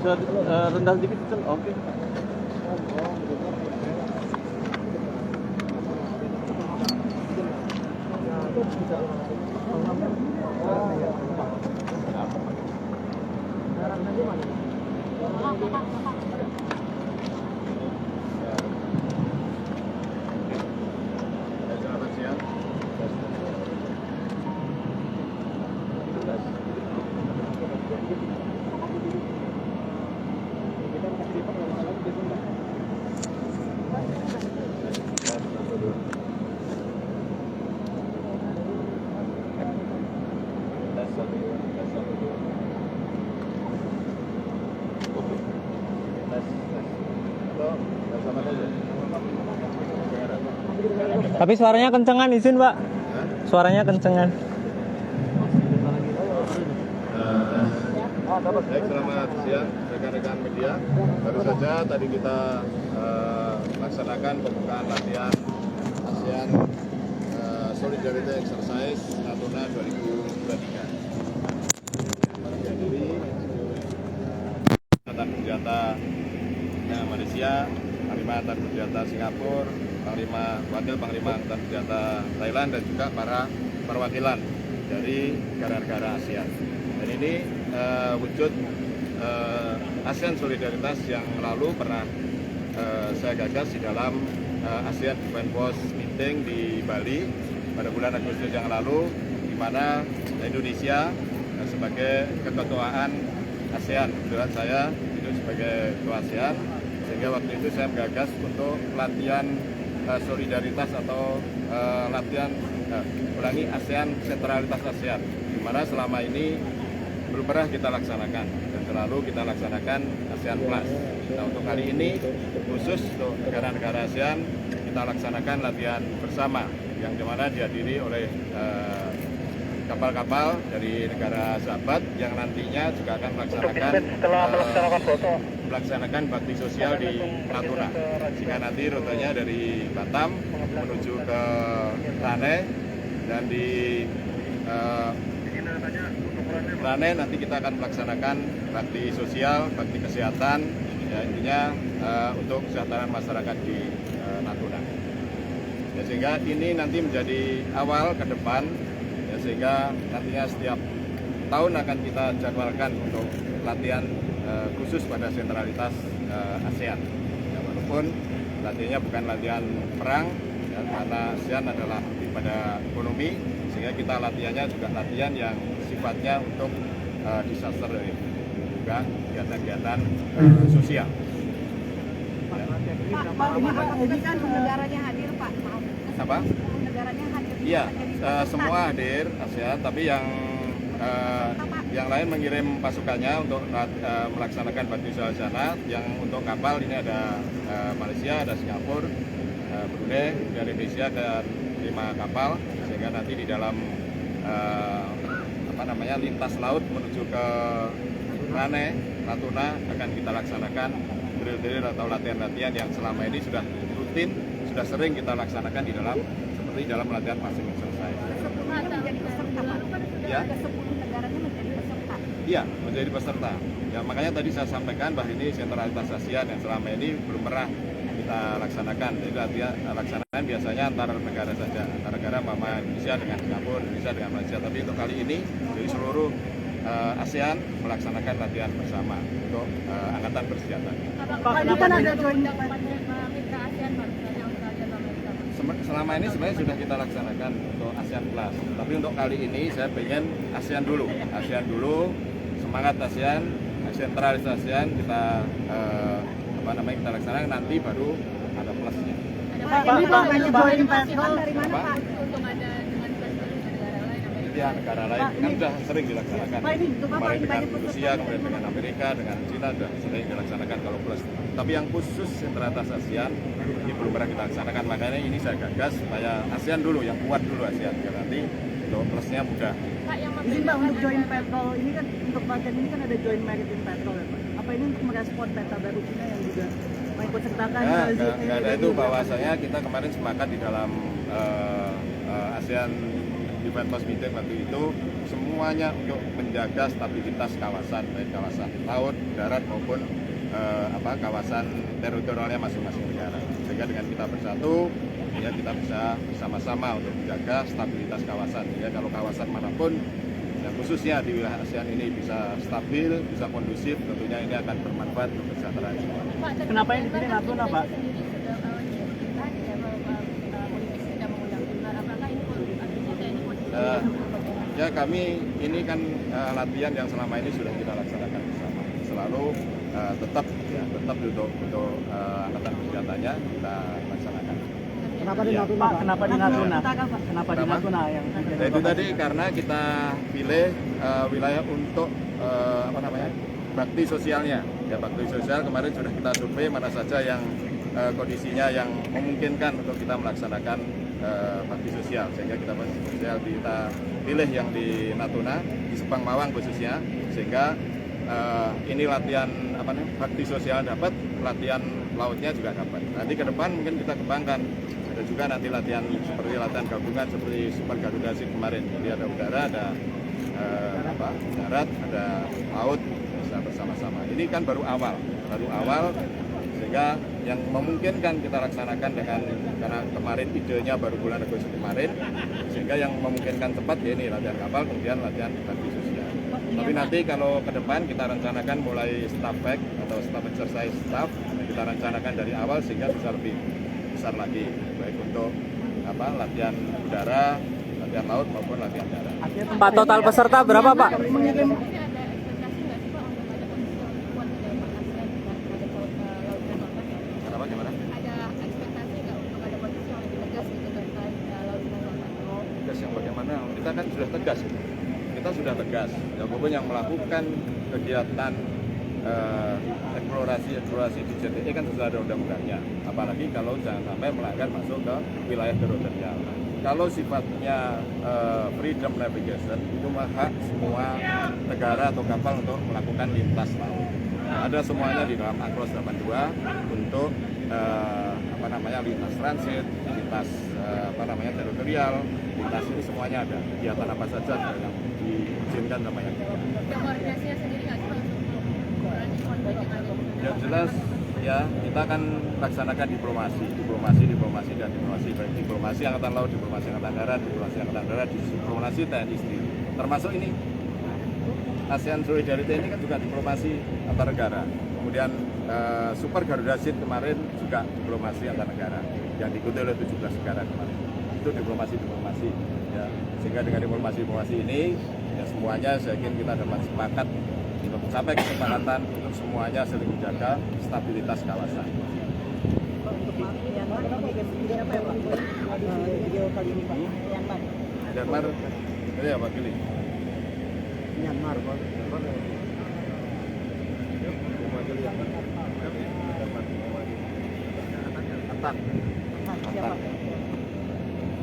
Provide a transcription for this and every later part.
Bisa rendah sedikit, oke. Tapi suaranya kencengan, izin Pak. Suaranya kencengan. Baik, selamat siang rekan-rekan media. Baru saja tadi kita laksanakan pembukaan latihan ASEAN Solidarity Exercise Natuna 2023. Dihadiri Angkatan Bersenjata Malaysia, Panglima Angkatan Bersenjata Singapura, Wakil Panglima Angkatan Bersenjata Thailand, dan juga para perwakilan dari negara-negara ASEAN. Dan ini wujud ASEAN Solidaritas yang lalu pernah saya gagas di dalam ASEAN Defense Force Meeting di Bali pada bulan Agustus yang lalu, di mana Indonesia sebagai keketuaan ASEAN, kebetulan saya itu sebagai ketua ASEAN, sehingga waktu itu saya menggagas untuk latihan solidaritas atau latihan ASEAN sentralitas ASEAN, di mana selama ini belum pernah kita laksanakan dan selalu kita laksanakan ASEAN Plus. Nah, untuk kali ini khusus untuk negara-negara ASEAN kita laksanakan latihan bersama yang dimana dihadiri oleh kapal-kapal dari negara sahabat yang nantinya juga akan melaksanakan bakti sosial di Natuna, sehingga nanti rutenya dari Batam menuju ke Rane, dan di Rane nanti kita akan melaksanakan bakti sosial, bakti kesehatan, ya intinya untuk kesejahteraan masyarakat di Natuna. Ya, sehingga ini nanti menjadi awal ke depan, ya, sehingga nantinya setiap tahun akan kita jadwalkan untuk latihan khusus pada sentralitas ASEAN. Ya, walaupun latihannya bukan latihan perang, ya, karena ASEAN adalah pada ekonomi, sehingga kita latihannya juga latihan yang sifatnya untuk disaster relief, juga kegiatan-kegiatan sosial. Pak, ini kan negaranya hadir, Pak. Apa? Negaranya hadir. Iya, semua hadir ASEAN, tapi yang lain mengirim pasukannya untuk melaksanakan bakti sosial di sana. Yang untuk kapal ini ada Malaysia, ada Singapura, Brunei, dari Indonesia, dan 5 kapal, sehingga nanti di dalam lintas laut menuju ke Rane, Natuna akan kita laksanakan drill-drill atau latihan-latihan yang selama ini sudah rutin, sudah sering kita laksanakan di dalam seperti dalam latihan passing exercise. Menjadi peserta, Pak. Ya. Ke-10 negaranya menjadi peserta. Iya, menjadi peserta. Ya, makanya tadi saya sampaikan bahwa ini sentralitas ASEAN yang selama ini belum pernah kita laksanakan. Jadi laksanakan biasanya antar negara saja, antar negara Mama Indonesia dengan Singapura, Indonesia dengan Malaysia. Tapi untuk kali ini dari seluruh ASEAN melaksanakan latihan bersama untuk angkatan bersenjata. Pak, ini kan ada joint Selama ini sebenarnya sudah kita laksanakan untuk ASEAN Plus, tapi untuk kali ini saya pengen ASEAN dulu, semangat ASEAN, sentralis ASEAN kita kita laksanakan, nanti baru ada plusnya. Ini Pak, joint patrol dari mana, Pak? Untuk ada dengan negara lain, Ya, negara lain kan sudah sering dilaksanakan. Kemarin dengan Rusia, kemudian dengan Amerika, dengan Cina sudah sering dilaksanakan kalau plus. Tapi yang khusus sentralitas ASEAN ini belum pernah kita laksanakan. Makanya ini saya gagas supaya ASEAN dulu, yang kuat dulu ASEAN, biar nanti untuk plusnya mudah. Pak, yang Izin Pak, untuk joint patrol ini kan, untuk bagian ini kan ada joint maritime patrol ya Pak. Apa ini untuk merespon peta baru Cina yang juga mengikut sertakan? Nggak ada itu, bahwasanya kita kemarin sepakat di dalam ASEAN Defense Force Meeting waktu itu semuanya untuk menjaga stabilitas kawasan, baik kawasan laut, darat maupun kawasan teritorialnya masing-masing negara. Sehingga dengan kita bersatu, ya kita bisa bersama-sama untuk menjaga stabilitas kawasan. Sehingga kalau kawasan manapun, ya khususnya di wilayah ASEAN ini bisa stabil, bisa kondusif, tentunya ini akan bermanfaat untuk kesejahteraan semua. Kenapa yang dipilih Natuna, Pak? Ya kami ini kan latihan yang selama ini sudah kita laksanakan bersama. Selalu tetap untuk angkatan bersenjatanya kita laksanakan. Kenapa di Natuna? Pak, kenapa di Natuna? Kenapa di Natuna yang Ya, itu tadi karena kita pilih wilayah untuk bakti sosialnya. Ya bakti sosial kemarin sudah kita survei mana saja yang kondisinya yang memungkinkan untuk kita melaksanakan bakti sosial, sehingga kita bakti sosial kita pilih yang di Natuna, di Sepang Mawang khususnya, sehingga ini latihan bakti sosial dapat, latihan lautnya juga dapat. Nanti ke depan mungkin kita kembangkan, ada juga nanti latihan seperti latihan gabungan seperti Super Garuda Shield kemarin, jadi ada udara, ada darat, ada laut, bisa bersama-sama. Ini kan baru awal, sehingga yang memungkinkan kita laksanakan karena kemarin idenya baru bulan Agustus kemarin, sehingga yang memungkinkan cepat ya ini latihan kapal, kemudian latihan bakti sosial. Tapi nanti kalau ke depan kita rencanakan mulai staff pack atau staff exercise staff, kita rencanakan dari awal sehingga bisa lebih besar lagi, baik untuk latihan udara, latihan laut maupun latihan darat. Pak, total peserta berapa, Pak? Gimana? Ada ekspektasi nggak untuk ada posisi yang lebih tegas gitu terkait laut dan laut? Tegas yang bagaimana? Kita kan sudah tegas. Kita sudah tegas. Ya, maupun yang melakukan kegiatan eksplorasi di JTE kan sudah ada undang-undangnya. Apalagi kalau jangan sampai melanggar masuk ke wilayah teritorial. Kalau sifatnya freedom navigation itu hak semua negara atau kapal untuk melakukan lintas laut. Ada semuanya di dalam ANCLOS 82 untuk lintas transit, lintas teritorial, lintas ini semuanya ada. Kegiatan apa saja yang diizinkan namanya. Yang koordinasinya sendiri nggak cuma untuk mengurangi konflik yang ada di sana? Yang jelas ya kita akan laksanakan diplomasi dan diplomasi, baik diplomasi angkatan laut, diplomasi angkatan darat, diplomasi TNI sendiri. Termasuk ini ASEAN Solidarity ini kan juga diplomasi antar negara. Kemudian Super Garuda Shield kemarin juga diplomasi antar negara yang diikuti oleh 17 negara kemarin. Itu diplomasi ya. Sehingga dengan diplomasi ini ya semuanya saya yakin kita dapat sepakat untuk mencapai kesepakatan untuk semuanya saling menjaga stabilitas kawasan. Myanmar, ini ya Pak Gili. Myanmar, Pak. Antar.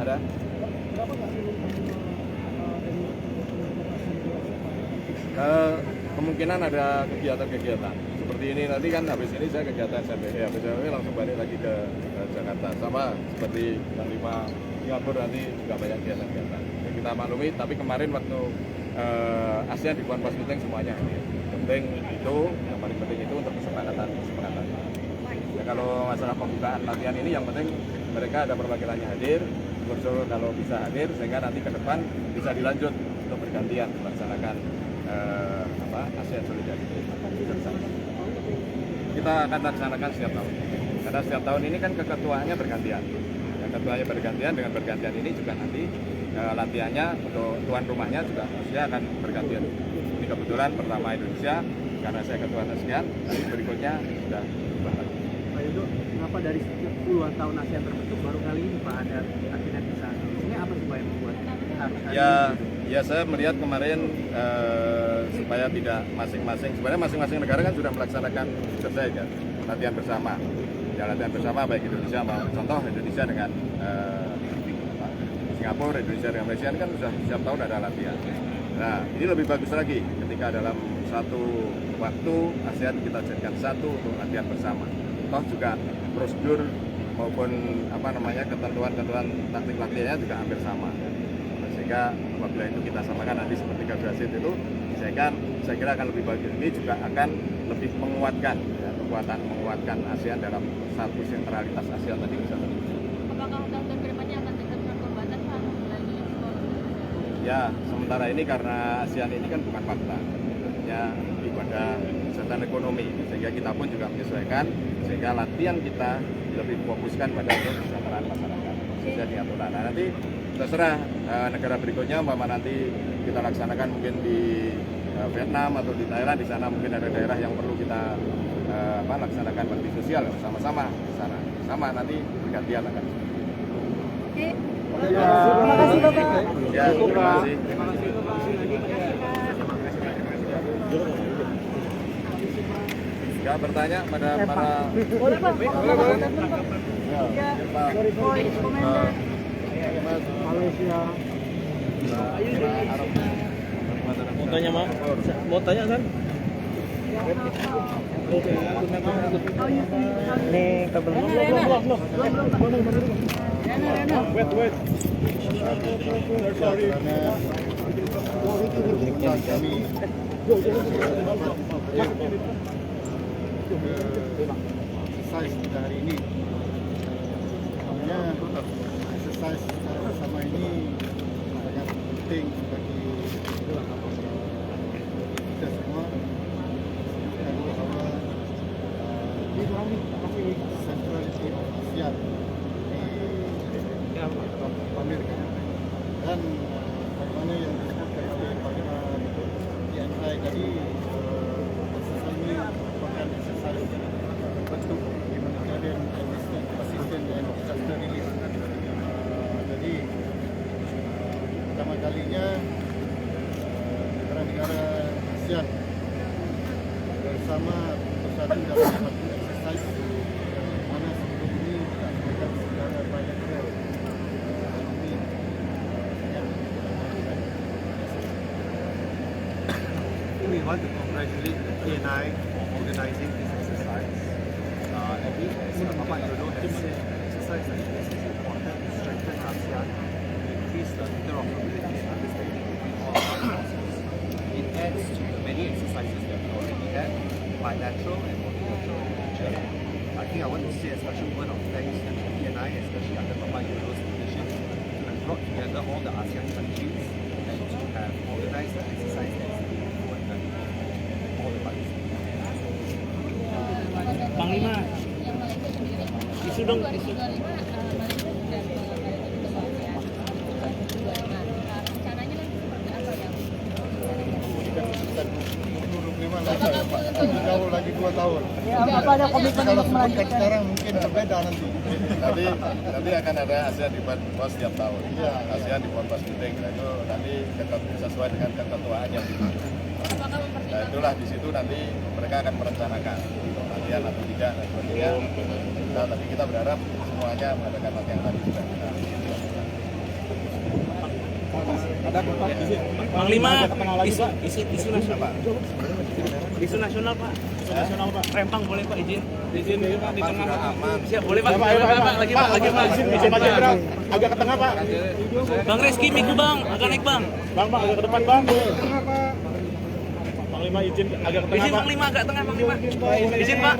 Ada? Kemungkinan ada kegiatan-kegiatan seperti ini. Nanti kan habis ini saya kegiatan SMBE, habis ini langsung balik lagi ke Jakarta. Sama seperti Panglima Singapura nanti juga banyak kegiatan-kegiatan. Kita maklumi, tapi kemarin waktu ASEAN di One Plus Meeting semuanya penting itu, yang paling penting itu untuk kesepakatan. Ya, kalau masalah pembukaan latihan ini yang penting mereka ada perwakilannya hadir, Solo kalau bisa hadir, sehingga nanti ke depan bisa dilanjut untuk bergantian melaksanakan ASEAN Solidarity. Kita akan laksanakan setiap tahun, karena setiap tahun ini kan keketuaannya bergantian. Yang ketuanya bergantian, dengan bergantian ini juga nanti latihannya untuk tuan rumahnya juga harusnya akan bergantian. Ini kebetulan pertama Indonesia, karena saya ketua ASEAN, nanti berikutnya sudah berubah lagi. Pak Yudo, kenapa dari puluhan tahun ASEAN terbentuk baru kali ini Pak ada akhirnya bisa? Ini apa sih Pak yang membuat harus Ya saya melihat kemarin supaya tidak masing-masing, sebenarnya masing-masing negara kan sudah melaksanakan selesai kan latihan bersama. Ya latihan bersama baik Indonesia, contoh Indonesia dengan Singapura, Indonesia dengan Malaysia kan sudah setiap tahun ada latihan. Nah ini lebih bagus lagi ketika dalam satu waktu ASEAN kita jadikan satu untuk latihan bersama. Toh juga prosedur maupun ketentuan taktik latihannya juga hampir sama. sehingga apabila itu kita samakan nanti seperti Garuda Shield itu, saya kira akan lebih bagus. Ini juga akan lebih menguatkan menguatkan ASEAN dalam satu sentralitas ASEAN tadi misalnya. Apakah tahun kedepannya akan tingkatkan kombatan Pak atau lagi ekspor? Ya, sementara ini karena ASEAN ini kan bukan fakta, tentunya lebih pada kesehatan ekonomi, sehingga kita pun juga menyesuaikan, sehingga latihan kita lebih fokuskan pada kesejahteraan masyarakat, khususnya di Natuna. Nah, nanti terserah negara berikutnya, umpama nanti kita laksanakan mungkin di Vietnam atau di Thailand, di sana mungkin ada daerah yang perlu kita laksanakan bakti sosial sama-sama di sana, sama nanti bergantian akan. Oke. Terima kasih Bapak. Ya, terima kasih. Nggak bertanya pada para Boleh Pak, boleh Pak. ya, Pak Voice Commander. Mas Malaysia. Mau tanya Mak? Mau tanya kan? Ini kabel. Exercise pada hari ini. Sebenarnya exercise secara bersama ini sangat penting bagi kita semua. Kita tahu bahwa centrality of ASEAN dipamerkan dan bagaimana yang disebutkan oleh Pak TNI tadi, exercise ini merupakan exercise bentuk humanitarian assistance dan disaster relief. Jadi pertama kalinya negara-negara ASEAN bersama bersatu dalam satu exercise yang mana sebelum ini dilaksanakan secara bilateral. Ini sangat menyenangkan. We want to congratulate the TNI for organizing this exercise. And we, as Bapak Jodoh has said, exercise like this is important to strengthen ASEAN, increase the interoperability and understanding between all our forces. It adds to the many exercises that we already had, bilateral and multilateral in nature. I think I want to say a special word of thanks to the TNI, especially under Bapak Jodoh's leadership, to have brought together all the ASEAN countries and to have organized the exercise that is being important for all the participants. Panglima. Yang Malaysia sendiri, Isu dong, 2025 Malaysia sudah ke ASEAN. 2025. Rencananya kan seperti apa ya? Kita 2025 lagi ya Pak, jauh lagi 2 tahun. Ya, apa ada komitmen Kalau untuk sebutkan melanjutkan? sekarang mungkin berbeda nanti. nanti akan ada ASEAN di pos setiap tahun. Iya. ASEAN di pos meeting, nah itu nanti sesuai dengan ketentuan yang dibuat. Apakah mempertimbangkan Nah itulah di situ nanti mereka akan merencanakan untuk latihan atau tidak dan sebagainya. Nah, tapi kita berharap semuanya mengadakan latihan tadi sudah kita. Panglima, isu nasional. Isu nasional Pak. Isu nasional Pak. Rempang boleh Pak izin di tengah. Aman. Siap boleh Pak. Lagi Pak. Izin Pak Jenderal, agak ke tengah Pak. Bang Reski miku Bang, agak naik Bang. Bang, agak ke depan Bang. Panglima izin agak ke tengah Izin Pak. Panglima agak tengah Panglima. Izin Pak,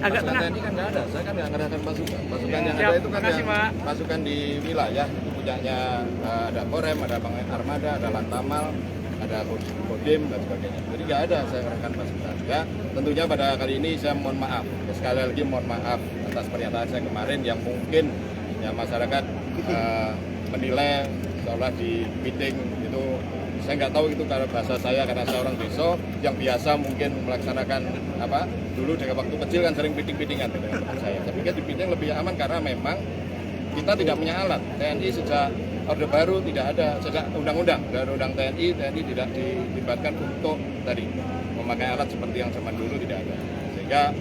agak tengah. TNI kan nggak ada, saya kan nggak ngerahkan pasukan. Pasukan yang Siap, ada itu kan makasih, yang Pak. pasukan di wilayah, itu punyanya ada Korem, ada Armada, ada Lantamal, ada Kodim dan sebagainya. Jadi nggak ada saya ngerahkan pasukan. Ya, tentunya pada kali ini saya mohon maaf. Sekali lagi mohon maaf atas pernyataan saya kemarin yang mungkin ya masyarakat menilai seolah di meeting itu. Saya nggak tahu itu karena bahasa saya, karena saya orang desa yang biasa mungkin melaksanakan apa dulu dengan waktu kecil kan sering meeting-meetingan dengan teman saya. Saya pikir di meeting lebih aman karena memang kita tidak punya alat. TNI sejak Orde Baru tidak ada, sejak undang-undang dari undang TNI tidak dilibatkan untuk tadi memakai alat seperti yang zaman dulu tidak ada. Sehingga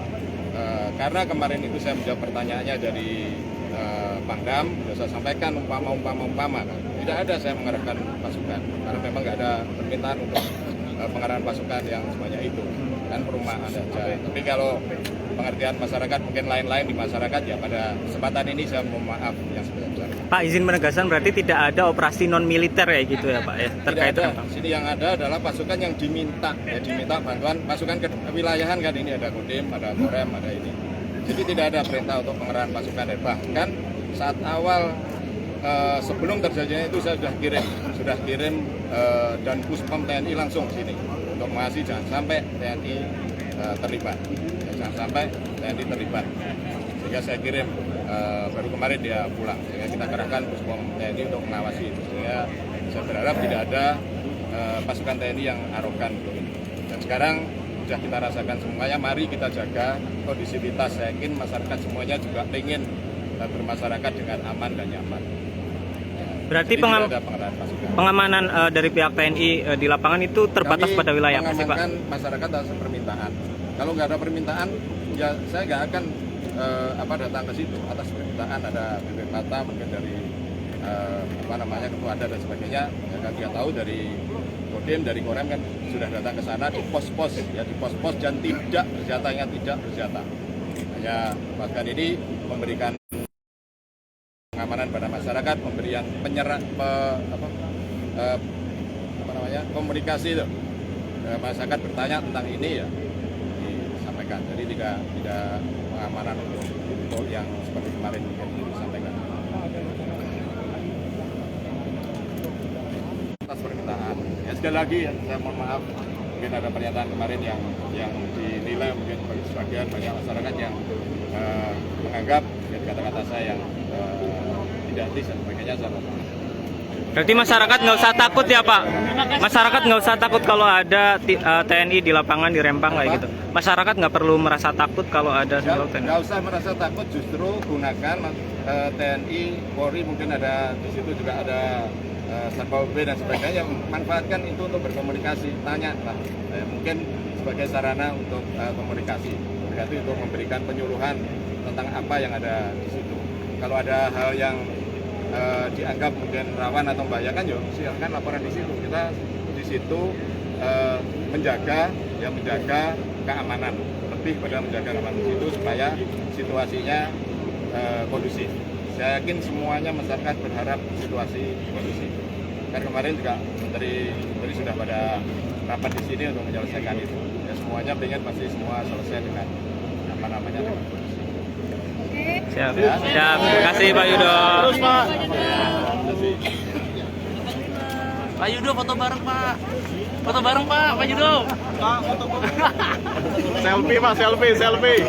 karena kemarin itu saya menjawab pertanyaannya dari Pangdam, saya sampaikan umpama kan. Tidak ada saya mengarahkan pasukan karena memang nggak ada permintaan untuk pengarahan pasukan yang sebanyak itu. kan perumahan saja. Tapi kalau pengertian masyarakat mungkin lain-lain di masyarakat ya pada kesempatan ini saya mohon maaf yang sebesar-besarnya. Pak, izin penegasan berarti tidak ada operasi non militer ya gitu ya Pak ya terkait Tidak ada. Rempang. Sini yang ada adalah pasukan yang diminta bantuan pasukan kewilayahan kan, ini ada Kodim, ada Korem, ada ini. Jadi tidak ada perintah untuk pengerahan pasukan. Bahkan saat awal sebelum terjadinya itu saya sudah kirim dan Puspom TNI langsung sini untuk mengawasi jangan sampai TNI terlibat. Jangan sampai TNI terlibat. Sehingga saya kirim baru kemarin dia pulang. Sehingga kita kerahkan Puspom TNI untuk mengawasi. Sehingga saya berharap tidak ada pasukan TNI yang arogan. Dan sekarang sudah kita rasakan semuanya. Mari kita jaga kondisivitas. Saya yakin masyarakat semuanya juga ingin bermasyarakat dengan aman dan nyaman. Berarti Jadi tidak ada pengerahan pasukan. pengamanan dari pihak TNI di lapangan itu terbatas Kami pada wilayah apa sih Pak? mengamankan masyarakat atas permintaan. Kalau nggak ada permintaan, ya saya nggak akan datang ke situ atas permintaan. Ada BPPATA mungkin dari ketua adat dan sebagainya. Ya, kan kita tahu dari Kodim, dari Korem kan sudah datang ke sana di pos-pos dan tidak bersenjata. Hanya pasukan ini memberikan pengamanan pada masyarakat, pemberian komunikasi itu. Masyarakat bertanya tentang ini ya disampaikan. Jadi tidak pengamanan untuk yang seperti kemarin mungkin disampaikan. Atas permintaan. Ya sekali lagi ya, saya mohon maaf mungkin ada pernyataan kemarin yang dinilai mungkin bagi sebagian banyak masyarakat yang menganggap kata-kata saya yang tidak etis dan sebagainya. Saya mohon maaf. Berarti masyarakat nggak usah takut ya Pak? Masyarakat nggak usah takut kalau ada TNI di lapangan di Rempang kayak gitu. Masyarakat nggak perlu merasa takut kalau ada simbol TNI. Nggak usah merasa takut, justru gunakan TNI, Polri, mungkin ada di situ juga ada Satpol PP dan sebagainya. Manfaatkan itu untuk berkomunikasi, tanya lah. Mungkin sebagai sarana untuk komunikasi. Berarti untuk memberikan penyuluhan tentang apa yang ada di situ. Kalau ada hal yang dianggap mungkin rawan atau membahayakan, yuk silakan laporan di situ. Kita di situ menjaga keamanan, lebih pada menjaga keamanan di situ supaya situasinya kondusif. Saya yakin semuanya masyarakat berharap situasi kondusif. Kan kemarin juga menteri sudah pada rapat di sini untuk menyelesaikan itu. Ya semuanya pengen pasti semua selesai dengan dengan kondusif. Siap. Terima kasih Pak Yudo. Terus Pak. Pak Yudo foto bareng Pak. Foto bareng Pak Yudo. Selfie Pak, selfie.